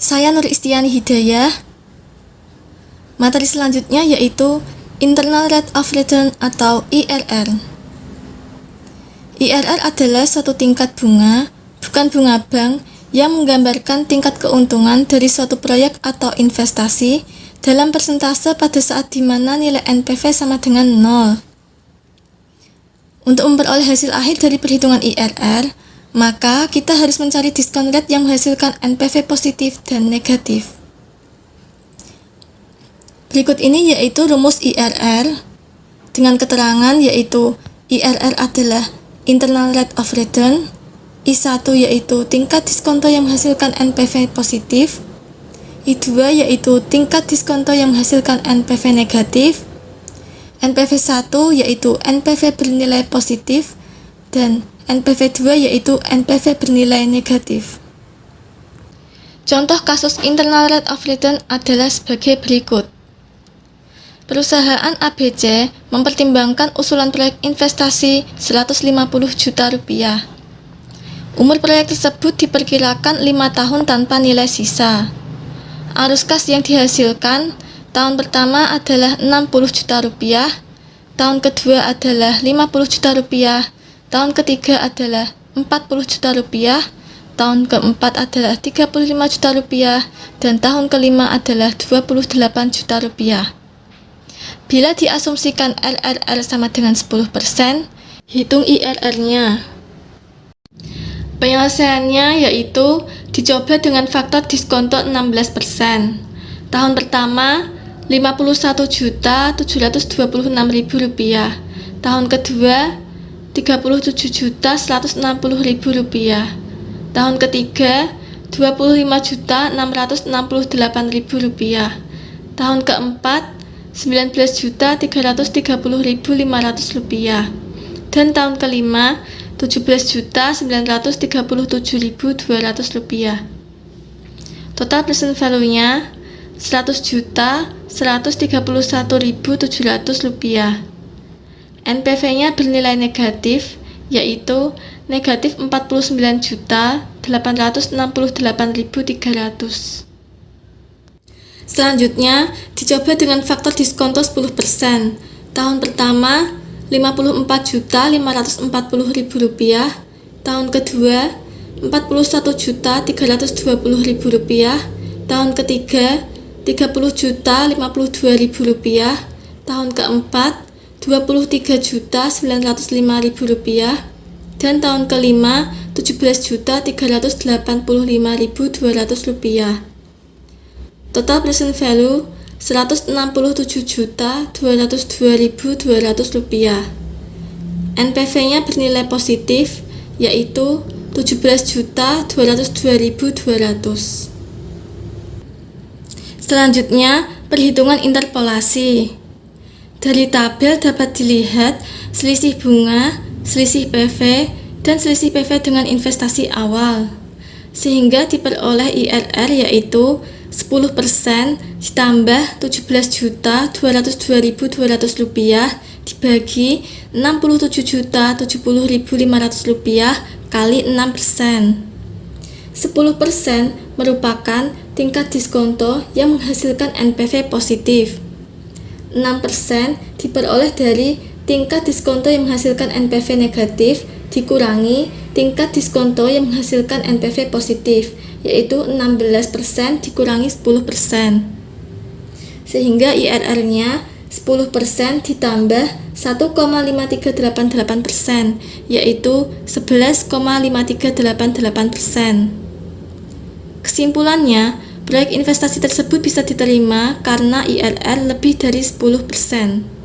Saya Nur Istiani Hidayah. Materi selanjutnya yaitu Internal Rate of Return atau IRR. IRR adalah suatu tingkat bunga, bukan bunga bank, yang menggambarkan tingkat keuntungan dari suatu proyek atau investasi dalam persentase pada saat di mana nilai NPV sama dengan 0. Untuk memperoleh hasil akhir dari perhitungan IRR, maka kita harus mencari diskon rate yang menghasilkan NPV positif dan negatif. Berikut ini yaitu rumus IRR dengan keterangan yaitu IRR adalah Internal Rate of Return, I1 yaitu tingkat diskonto yang menghasilkan NPV positif, I2 yaitu tingkat diskonto yang menghasilkan NPV negatif, NPV 1 yaitu NPV bernilai positif, dan NPV 2 yaitu NPV bernilai negatif. Contoh kasus Internal Rate of Return adalah sebagai berikut. Perusahaan ABC mempertimbangkan usulan proyek investasi 150 juta rupiah. Umur proyek tersebut diperkirakan 5 tahun tanpa nilai sisa. Arus kas yang dihasilkan tahun pertama adalah 60 juta rupiah, tahun kedua adalah 50 juta rupiah, tahun ketiga adalah 40 juta rupiah, tahun keempat adalah 35 juta rupiah, dan tahun kelima adalah 28 juta rupiah. Bila diasumsikan RRR sama dengan 10%, hitung IRR-nya. Penyelesaiannya yaitu dicoba dengan faktor diskonto 16%. Tahun pertama 51.726.000 rupiah. Tahun kedua 37.160.000 rupiah. Tahun ketiga 25.668.000 rupiah. Tahun keempat 19.330.500 rupiah. Dan tahun kelima 17.937.200 rupiah. Total present value-nya 100.131.700 rupiah. NPV-nya bernilai negatif, yaitu negatif 49.868.300. Selanjutnya, dicoba dengan faktor diskonto 10%. Tahun pertama 54.540.000 rupiah, tahun kedua 41.320.000 rupiah, tahun ketiga 30.052.000 rupiah, tahun keempat 23.905.000 rupiah, dan tahun kelima 17.385.200 rupiah. Total present value 167.202.200 rupiah. NPV-nya bernilai positif, yaitu 17.202.200. Selanjutnya, perhitungan interpolasi. Dari tabel dapat dilihat selisih bunga, selisih PV, dan selisih PV dengan investasi awal, sehingga diperoleh IRR yaitu 10% ditambah 17.202.200 rupiah dibagi 67.070.500 rupiah kali 6%. 10% merupakan tingkat diskonto yang menghasilkan NPV positif. 6% diperoleh dari tingkat diskonto yang menghasilkan NPV negatif dikurangi tingkat diskonto yang menghasilkan NPV positif, yaitu 16% dikurangi 10%. Sehingga IRR-nya 10% ditambah 1,5388%, yaitu 11,5388%. Kesimpulannya, proyek investasi tersebut bisa diterima karena IRR lebih dari 10%.